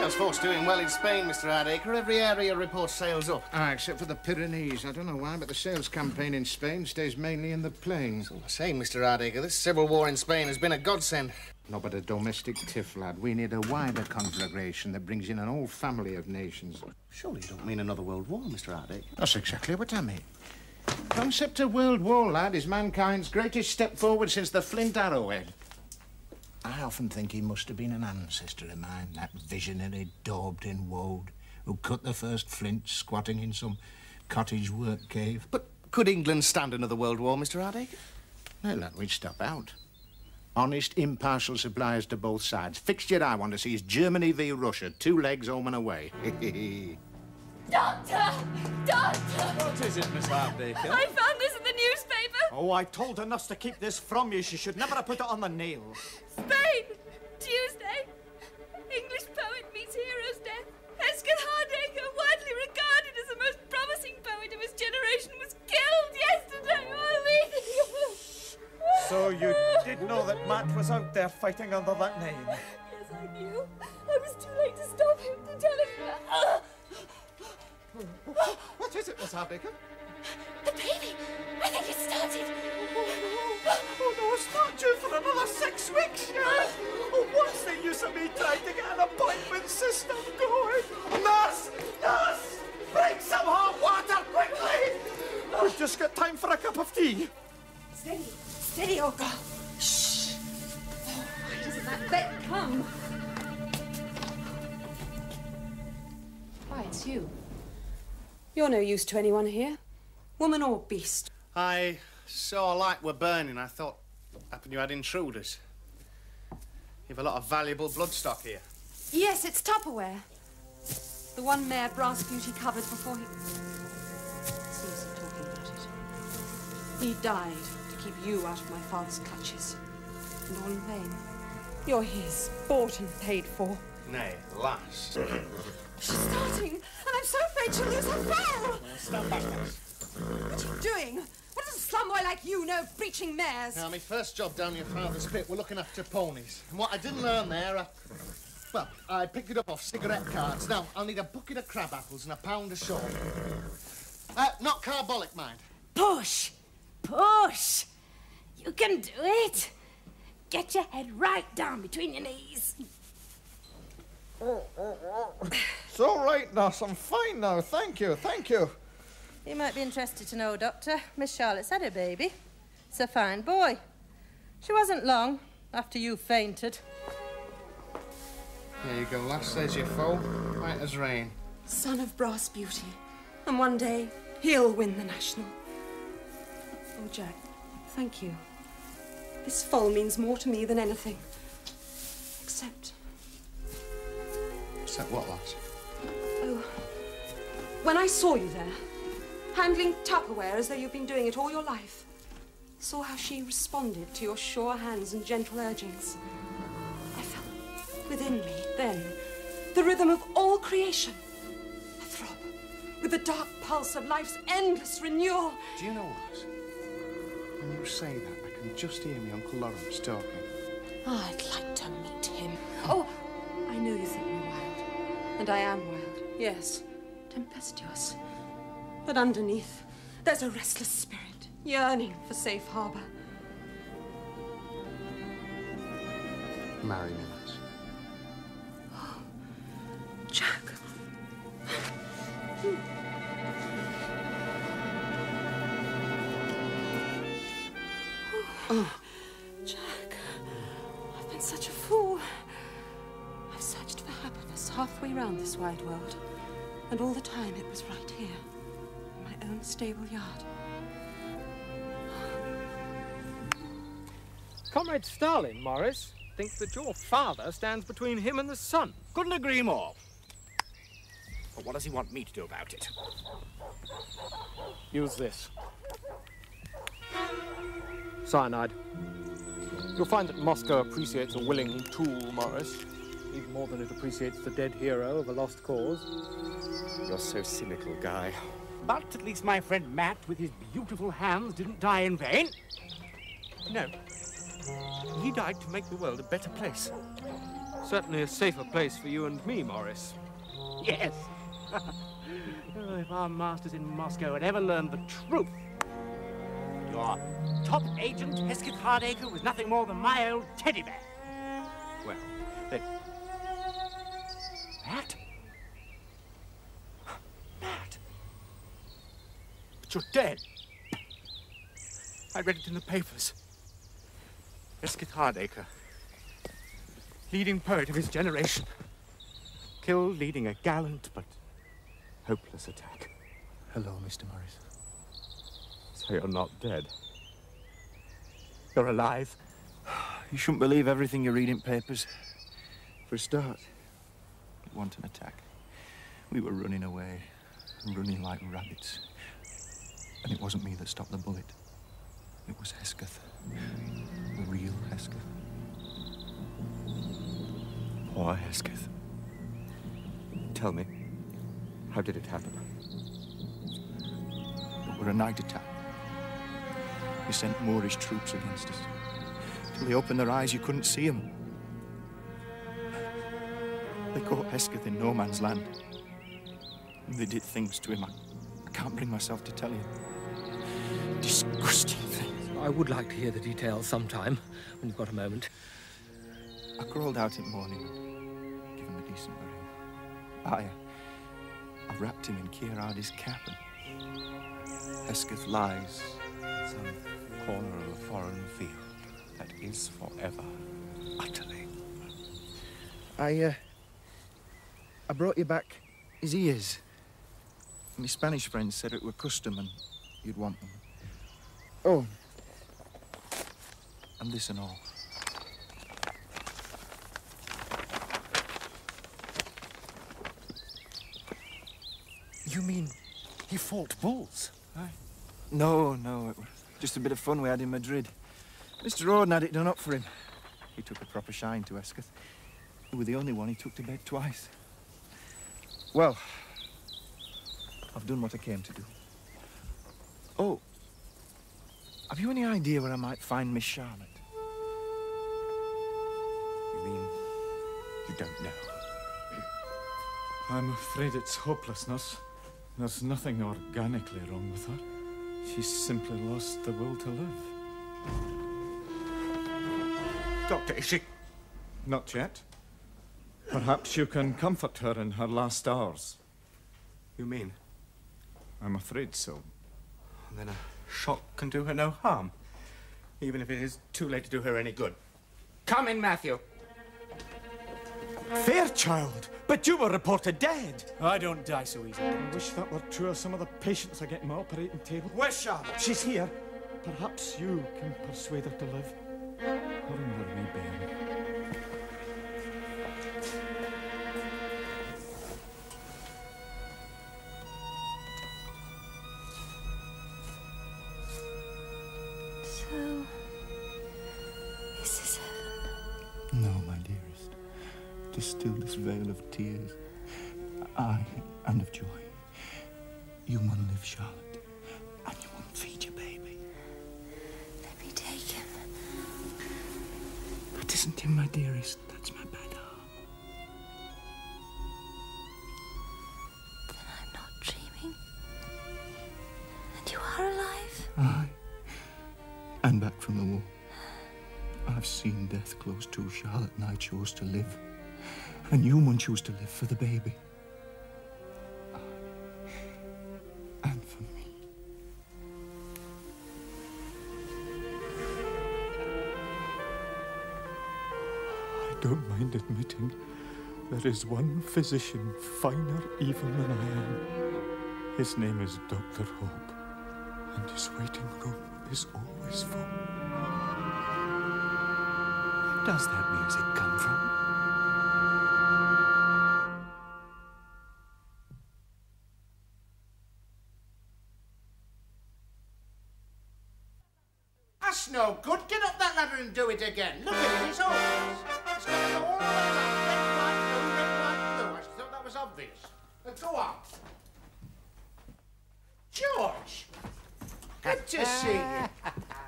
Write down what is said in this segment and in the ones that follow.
Sales force doing well in Spain, Mr. Hardacre. Every area reports sales up. Ah, except for the Pyrenees. I don't know why, but the sales campaign in Spain stays mainly in the plains. That's all I say, Mr. Hardacre. This civil war in Spain has been a godsend. No, but a domestic tiff, lad. We need a wider conflagration that brings in an whole family of nations. Surely you don't mean another world war, Mr. Hardacre? That's exactly what I mean. The concept of world war, lad, is mankind's greatest step forward since the flint arrowhead. I often think he must have been an ancestor of mine, that visionary daubed in woad who cut the first flint squatting in some cottage work cave. But could England stand another world war, Mr. Hardacre? Well, then we'd stop out. Honest, impartial suppliers to both sides. Fixture I want to see is Germany v. Russia. 2 legs home and away. Doctor! Doctor! What is it, Miss Hardacre? I found this in the newspaper. Oh, I told her not to keep this from you. She should never have put it on the nails. Spain! Tuesday. English poet meets hero's death. Eskel Hardacre, widely regarded as the most promising poet of his generation, was killed yesterday while reading. So you did know that Matt was out there fighting under that name? Yes, I knew. I was too late to stop him, to tell him. What is it, Miss Hardacre? The baby! I think it started. Oh, no, it's not due for another 6 weeks yet. Oh, what's the use of me trying to get an appointment system going? Nurse! Nurse! Bring some hot water quickly! We've just got time for a cup of tea. Steady. Steady, old girl. Shh. Why doesn't that vet come? Why, it's you. You're no use to anyone here. Woman or beast. I saw a light were burning. I thought, happen you had intruders. You've a lot of valuable bloodstock here. Yes, it's Tupperware. The one Mayor Brass Beauty covered before he... It's easy talking about it. He died to keep you out of my father's clutches. And all in vain. You're his, bought and paid for. Nay, lass. She's starting, and I'm so afraid she'll lose her bell. Stand back, lass. What are you doing? What does a slum boy like you know of breaching mares? Now, my first job down your father's pit, we're looking after ponies. And what I didn't learn there, well, I picked it up off cigarette cards. Now, I'll need a bucket of crab apples and a pound of salt. Not carbolic, mind. Push! Push! You can do it! Get your head right down between your knees. It's all right, nurse. I'm fine now. Thank you, thank you. You might be interested to know, Doctor. Miss Charlotte's had a baby. It's a fine boy. She wasn't long after you fainted. There you go, lass. There's your foal. White as rain. Son of Brass Beauty. And one day, he'll win the National. Oh, Jack, thank you. This foal means more to me than anything. Except... Except what, lass? Oh, when I saw you there, handling Tupperware as though you've been doing it all your life, saw how she responded to your sure hands and gentle urgings. I felt within me, then, the rhythm of all creation. A throb, with the dark pulse of life's endless renewal. Do you know what? When you say that, I can just hear me Uncle Lawrence talking. Oh, I'd like to meet him. Oh, I know you think me wild. And I am wild, yes. Tempestuous. But underneath, there's a restless spirit, yearning for safe harbor. Marry me, lass. Oh, Jack. Oh, Jack, I've been such a fool. I've searched for happiness halfway round this wide world, and all the time it was right here, in my own stable yard. Comrade Stalin, Morris, thinks that your father stands between him and the sun. Couldn't agree more. But what does he want me to do about it? Use this. Cyanide. You'll find that Moscow appreciates a willing tool, Morris, even more than it appreciates the dead hero of a lost cause. You're so cynical, Guy. But at least my friend Matt, with his beautiful hands, didn't die in vain. No. He died to make the world a better place. Certainly a safer place for you and me, Morris. Yes. Oh, if our masters in Moscow had ever learned the truth. Your top agent, Hesketh Hardacre, was nothing more than my old teddy bear. Well, then... Matt? Matt? But you're dead. I read it in the papers. Hesketh Hardacre, leading poet of his generation, killed leading a gallant but hopeless attack. Hello, Mr. Morris. So you're not dead. You're alive. You shouldn't believe everything you read in papers. For a start, it wasn't an attack. We were running away, running like rabbits. And it wasn't me that stopped the bullet. It was Hesketh. The real Hesketh. Poor Hesketh. Tell me, how did it happen? It were a night attack. They sent Moorish troops against us. Till they opened their eyes, you couldn't see them. They caught Hesketh in no man's land. And they did things to him I can't bring myself to tell you. Disgusting things. I would like to hear the details sometime, when you've got a moment. I crawled out in the morning and gave him a decent burial. I wrapped him in Keir Hardy's cap, and Hesketh lies in some corner of a foreign field that is forever, utterly. I brought you back his ears. My Spanish friend said it were custom and you'd want them. Oh, and this and all. You mean he fought bulls? Aye. No, it was just a bit of fun we had in Madrid. Mr. Orden had it done up for him. He took a proper shine to Hesketh. We were the only one he took to bed twice. Well, I've done what I came to do. Oh, have you any idea where I might find Miss Charlotte? You mean you don't know? I'm afraid it's hopeless, nurse. There's nothing organically wrong with her. She's simply lost the will to live. Doctor, is she... Not yet. Perhaps you can comfort her in her last hours. You mean? I'm afraid so. Then a shock can do her no harm, even if it is too late to do her any good. Come in, Matthew. Fairchild! But you were reported dead! I don't die so easily. I wish that were true of some of the patients I get in my operating table. Where's Charlotte? She's here. Perhaps you can persuade her to live. Her and her wee bairn. So, this is heaven. No, my dearest. To still this veil of tears. Aye, and of joy. You mun live, Charlotte. And you mun feed your baby. Let me take him. That isn't him, my dearest. That's my bad arm. Then I'm not dreaming. And you are alive? Aye. And back from the war. I've seen death close to, Charlotte, and I chose to live. And you mun choose to live for the baby. Aye. And for me. I don't mind admitting there is one physician finer even than I am. His name is Dr. Hope, and his waiting room is always full. Where does that music come from? That's no good. Get up that ladder and do it again. Look at it, it's hopeless. It's got to go all the way around. Red, white, blue, red, white, blue. I thought that was obvious. Go on. George! Good to see you.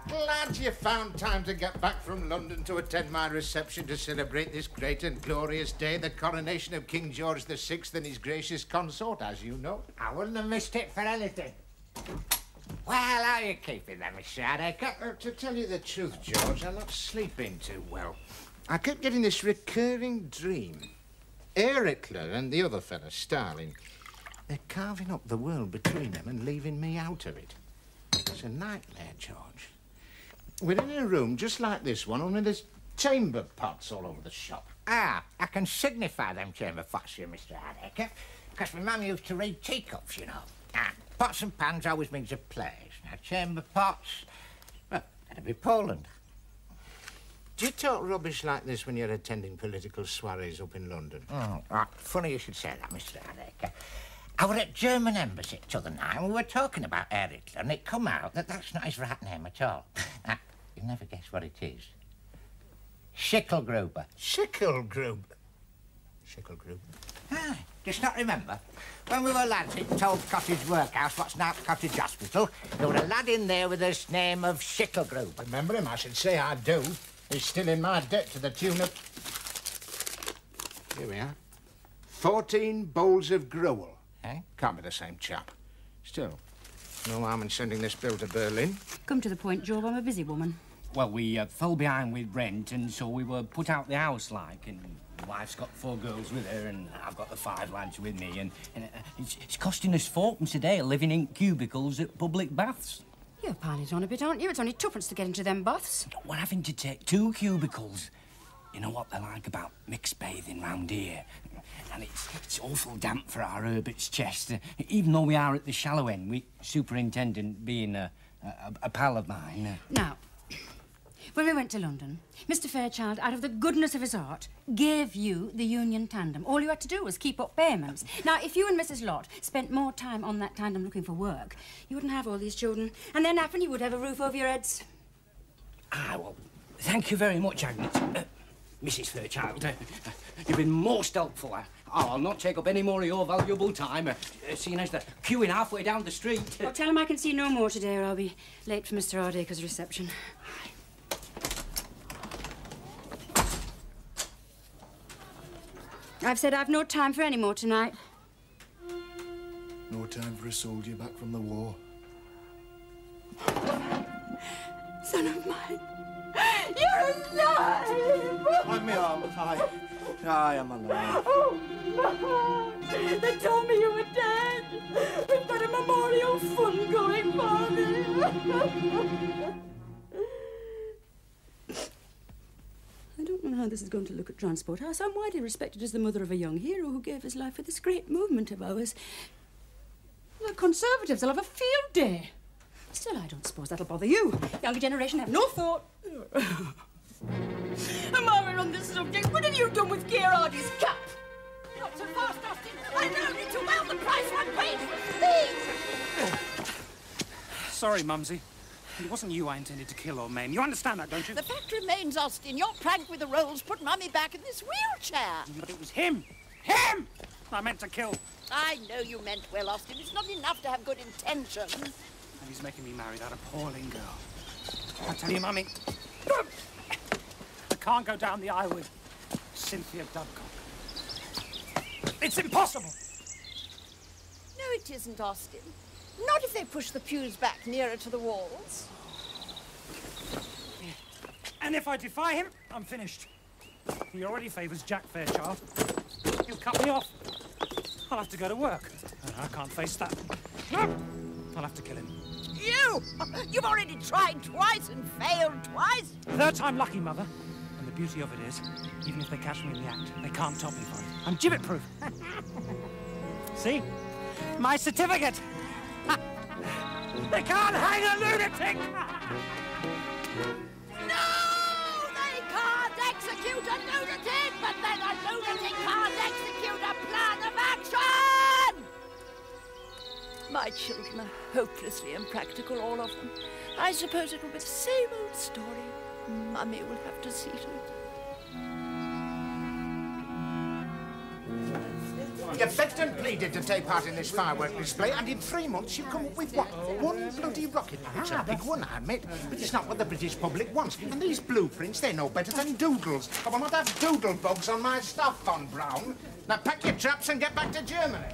Glad you found time to get back from London to attend my reception to celebrate this great and glorious day, the coronation of King George VI and his gracious consort, as you know. I wouldn't have missed it for anything. Well, how are you keeping them, Mr. Hardacre? To tell you the truth, George, I'm not sleeping too well. I kept getting this recurring dream. Ericler and the other fella, Starling, they're carving up the world between them and leaving me out of it. It's a nightmare, George. We're in a room just like this one, only there's chamber pots all over the shop. Ah, I can signify them chamber pots here, Mr. Hardacre, because my mum used to read teacups, you know. And pots and pans always means a place. Now, chamber pots, well, that'd be Poland. Do you talk rubbish like this when you're attending political soirees up in London? Oh, right. Funny you should say that, Mr. Hardacre. I was at German Embassy t'other night and we were talking about Ericler, and it come out that that's not his right name at all. Now, you'll never guess what it is. Schickelgruber. Schickelgruber? Schickelgruber? Ah, just not remember? When we were lads at Told Cottage Workhouse, what's now Cottage Hospital, there was a lad in there with the name of Schickelgruber. Remember him? I should say I do. He's still in my debt to the tune of... Here we are. 14 bowls of gruel. Eh? Can't be the same chap. Still, no harm in sending this bill to Berlin. Come to the point, Job. I'm a busy woman. Well, we fell behind with rent, and so we were put out the house, like, and the wife's got 4 girls with her, and I've got the 5 lads with me, and it's costing us 4pence a day living in cubicles at public baths. You're piling it on a bit, aren't you? It's only 2pence to get into them baths. We're having to take 2 cubicles. You know what they're like about mixed bathing round here? And it's awful damp for our Herbert's chest. Even though we are at the shallow end, we superintendent being a pal of mine. Now, when we went to London, Mr. Fairchild, out of the goodness of his heart, gave you the union tandem. All you had to do was keep up payments. Now, if you and Mrs. Lott spent more time on that tandem looking for work, you wouldn't have all these children. And then happen you would have a roof over your heads. Ah, well, thank you very much, Agnes. Mrs. Fairchild, you've been most helpful. I'll not take up any more of your valuable time, seeing as they're queuing halfway down the street. Well, tell him I can see no more today, or I'll be late for Mr. Hardacre's reception. I've said I've no time for any more tonight. No time for a soldier back from the war. Son of mine, you're alive! I'm my arm. I am alive. Oh, Mum! They told me you were dead. We've got a memorial fund going for me. I don't know how this is going to look at Transport House. I'm widely respected as the mother of a young hero who gave his life for this great movement of ours. The Conservatives will have a field day. Still, I don't suppose that'll bother you. Younger generation have no thought. And while we're on this subject, what have you done with Gerardi's cap? Not so fast, Austin. I know only too well the price one pays for these. Sorry, Mumsy. It wasn't you I intended to kill or maim. You understand that, don't you? The fact remains, Austin, your prank with the rolls put Mummy back in this wheelchair. But it was him! Him! I meant to kill. I know you meant well, Austin. It's not enough to have good intentions. And he's making me marry that appalling girl. I tell you, Mummy, I can't go down the aisle with Cynthia Dubcock. It's impossible! No, it isn't, Austin. Not if they push the pews back nearer to the walls. And if I defy him, I'm finished. He already favours Jack Fairchild. He'll cut me off. I'll have to go to work. And I can't face that. I'll have to kill him. You! You've already tried twice and failed twice. Third time lucky, Mother. And the beauty of it is, even if they catch me in the act, they can't top me for it. I'm gibbet-proof. See? My certificate! They can't hang a lunatic! No! They can't execute a lunatic, but then a lunatic can't execute a plan of action! My children are hopelessly impractical, all of them. I suppose it will be the same old story. Mummy will have to see to it. You begged and pleaded to take part in this firework display, and in 3 months you come up with what? One bloody rocket. It's a big one, I admit, but it's not what the British public wants. And these blueprints, they're no better than doodles. I will not have doodle bugs on my stuff, Von Braun. Now pack your traps and get back to Germany.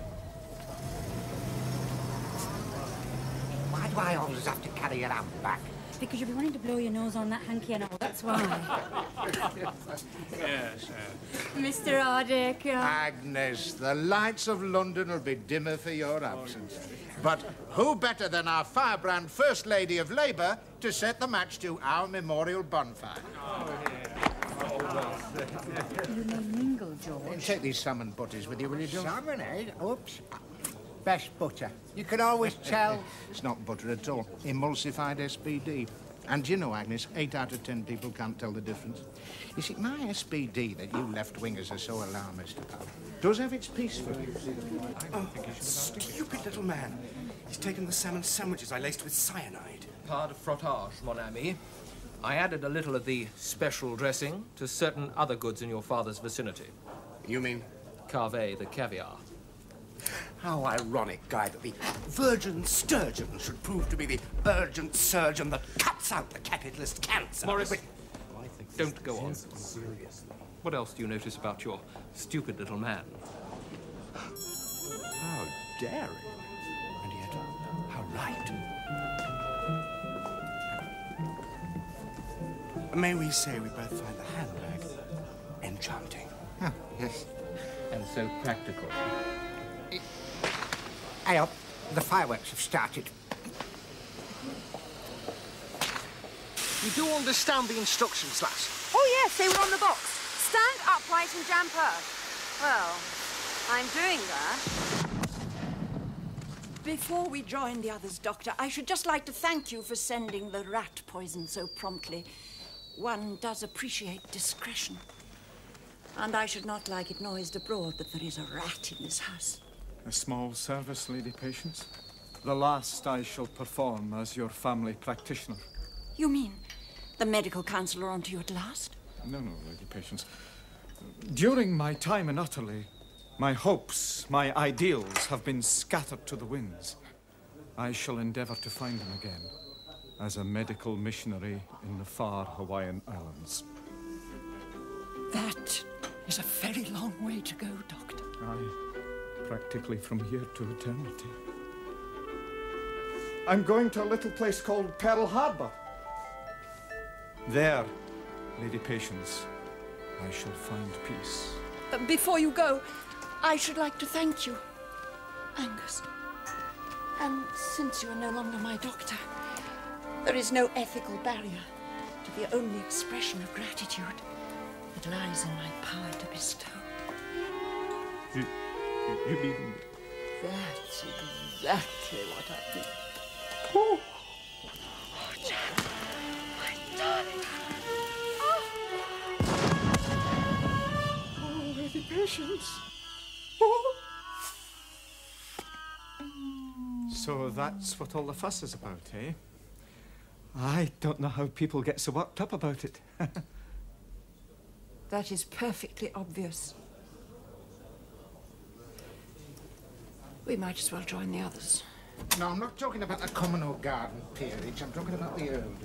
Why do I always have to carry your hand back? Because you'll be wanting to blow your nose on that hanky and all, that's why. Yes, Mr. Hardaker. Agnes, the lights of London will be dimmer for your absence. But who better than our firebrand First Lady of Labour to set the match to our memorial bonfire? You may mingle, George. Take these salmon butties with you, will you, John? Salmon, eh? Oops. Best butter. You can always tell. It's not butter at all. Emulsified SPD. And you know, Agnes, 8 out of 10 people can't tell the difference. You see, my SPD that you left-wingers are so alarmist about does have its peaceful use. Oh, stupid little man. He's taken the salmon sandwiches I laced with cyanide. Pas de frottage, mon ami. I added a little of the special dressing to certain other goods in your father's vicinity. You mean? Carvet, the caviar. How ironic, Guy, that the virgin sturgeon should prove to be the urgent surgeon that cuts out the capitalist cancer. Morris, don't go on. What else do you notice about your stupid little man? How daring. And yet, how right. May we say we both find the handbag enchanting? Oh, yes. And so practical. Hey up, the fireworks have started. You do understand the instructions, lass? Oh, yes, they were on the box. Stand upright and jump out. Well, I'm doing that. Before we join the others, Doctor, I should just like to thank you for sending the rat poison so promptly. One does appreciate discretion. And I should not like it noised abroad that there is a rat in this house. A small service, Lady Patience. The last I shall perform as your family practitioner. You mean the medical council are onto you at last? No, Lady Patience. During my time in Utterly, my hopes, my ideals have been scattered to the winds. I shall endeavour to find them again as a medical missionary in the far Hawaiian Islands. That is a very long way to go, Doctor. Aye, practically from here to eternity. I'm going to a little place called Pearl Harbor. There, Lady Patience, I shall find peace. Before you go, I should like to thank you, Angus. And since you are no longer my doctor, there is no ethical barrier to the only expression of gratitude that lies in my power to bestow. You mean... That's exactly what I mean. Oh, Jack, my darling. Oh, Lady Patience. So that's what all the fuss is about, eh? I don't know how people get so worked up about it. That is perfectly obvious. We might as well join the others. No, I'm not talking about the common or garden peerage. I'm talking about the earldom.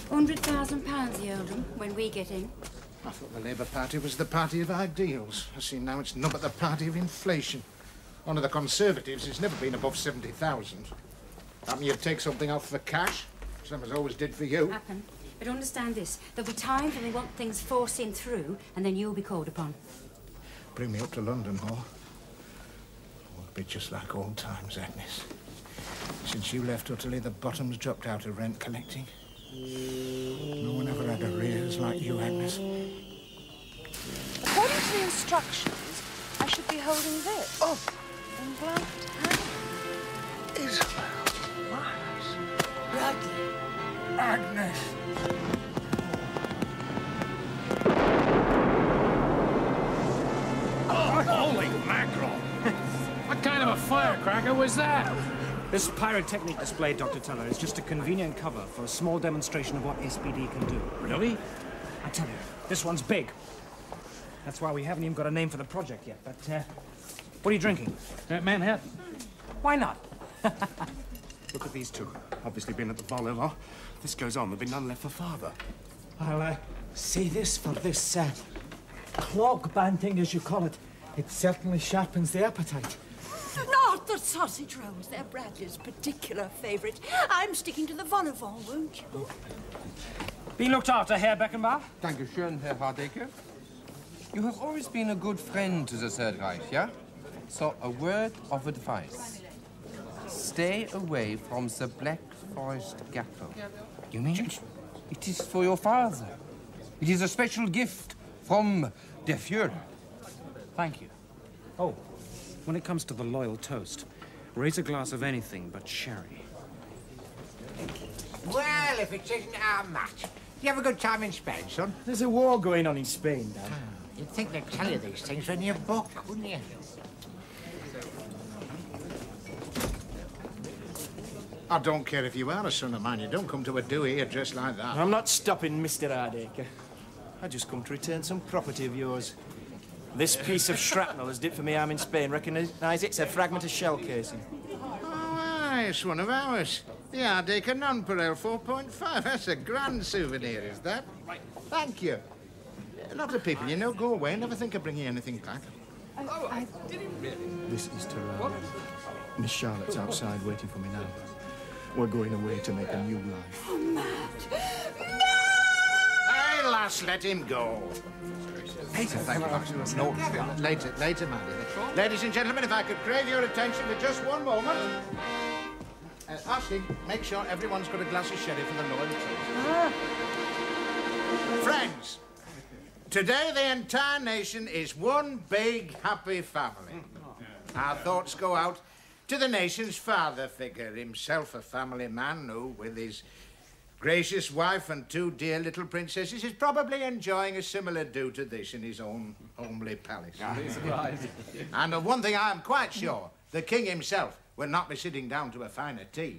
£100,000 the earldom when we get in. I thought the Labour Party was the party of ideals. I see now it's not but the party of inflation. One of the Conservatives has never been above 70,000. That mean you'd take something off for cash? Some as always did for you. Happen. But understand this. There'll be times when we want things forcing through, and then you'll be called upon. Bring me up to London, Hall. It'll be just like old times, Agnes. Since you left Utterly, the bottom's dropped out of rent collecting. No one ever had arrears like you, Agnes. According to the instructions, I should be holding this. Oh! In gloved hand. Isabel. Miles. Bradley. Agnes. Oh, holy mackerel! What kind of a firecracker was that? This pyrotechnic display, Dr. Teller, is just a convenient cover for a small demonstration of what SPD can do. Really? I tell you, this one's big. That's why we haven't even got a name for the project yet, but What are you drinking? Manhattan. Why not? Look at these two. Obviously been at the ball a lot. If this goes on, there'll be none left for father. I'll say this for this clog banting, as you call it. It certainly sharpens the appetite. Not the sausage rolls. They're Bradley's particular favourite. I'm sticking to the vol au vent, won't you? Be looked after, Herr Beckenbauer. Dankeschön, Herr Hardacre. You have always been a good friend to the Third Reich, yeah? So, a word of advice. Stay away from the Black Forest Ghetto. You mean? It is for your father. It is a special gift from the Führer. Thank you. Oh, when it comes to the loyal toast, raise a glass of anything but sherry. Well, if it isn't our match. You have a good time in Spain, son? There's a war going on in Spain, Dad. You'd think they'd tell you these things when you book, wouldn't you? I don't care if you are a son of mine. You don't come to a do here dressed like that. I'm not stopping, Mr. Hardacre. I just come to return some property of yours. This piece of shrapnel has dipped for me arm in Spain. Recognise it's a fragment of shell casing. Oh, aye, it's one of ours. The Hardacre Nonpareil 4.5. That's a grand souvenir, is that? Right. Thank you. A lot of people, you know, go away and never think of bringing anything back. This is Tehran. Miss Charlotte's outside waiting for me now. We're going away to make a new life. Oh, Matt! Hey, lass, let him go. Later, thank you. No, later, man. Ladies and gentlemen, if I could crave your attention for just one moment. Ashley, make sure everyone's got a glass of sherry for the loyal toast. Friends, today the entire nation is one big happy family. Our thoughts go out to the nation's father figure, himself a family man who, with his gracious wife and two dear little princesses, is probably enjoying a similar do to this in his own homely palace. And of one thing I am quite sure, the king himself will not be sitting down to a finer tea.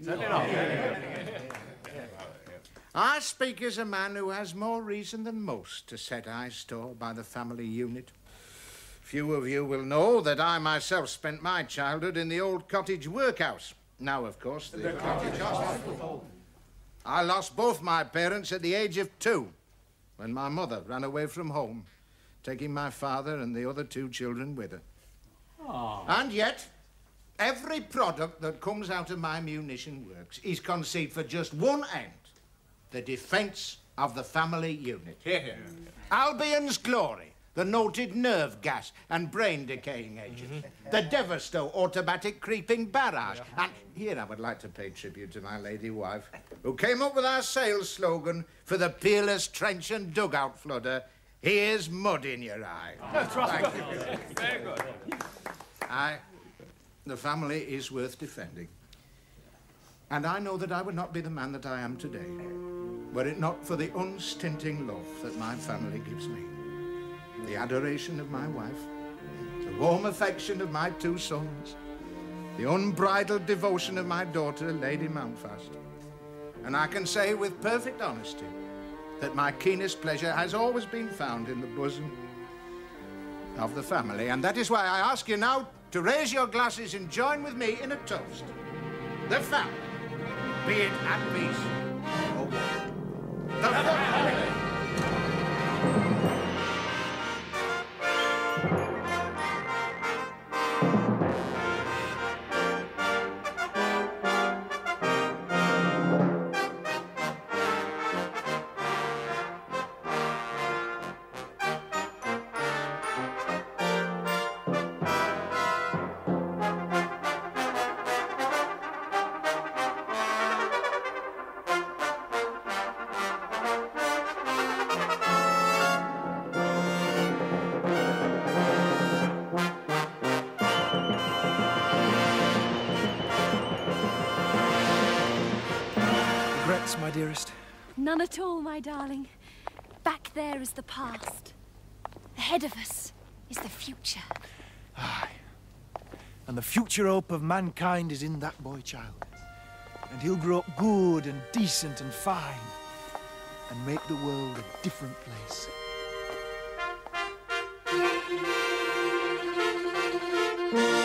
I speak as a man who has more reason than most to set high store by the family unit. Few of you will know that I myself spent my childhood in the old cottage workhouse. Now, of course, the cottage hospital. I lost both my parents at the age of 2, when my mother ran away from home, taking my father and the other 2 children with her. Aww. And yet, every product that comes out of my munition works is conceived for just one end: the defence of the family unit. Here, here. Albion's glory, the noted nerve gas and brain-decaying agent, the Devasto automatic creeping barrage. And here I would like to pay tribute to my lady wife, who came up with our sales slogan for the peerless trench and dugout flooder: here's mud in your eye. That's right. Thank you. Very good. The family is worth defending. And I know that I would not be the man that I am today were it not for the unstinting love that my family gives me. The adoration of my wife, the warm affection of my 2 sons, the unbridled devotion of my daughter, Lady Mountfast. And I can say with perfect honesty that my keenest pleasure has always been found in the bosom of the family. And that is why I ask you now to raise your glasses and join with me in a toast. The family, be it at peace or war. The family. My dearest. None at all, my darling. Back there is the past. Ahead of us is the future. Aye. And the future hope of mankind is in that boy child. And he'll grow up good and decent and fine and make the world a different place. Bye.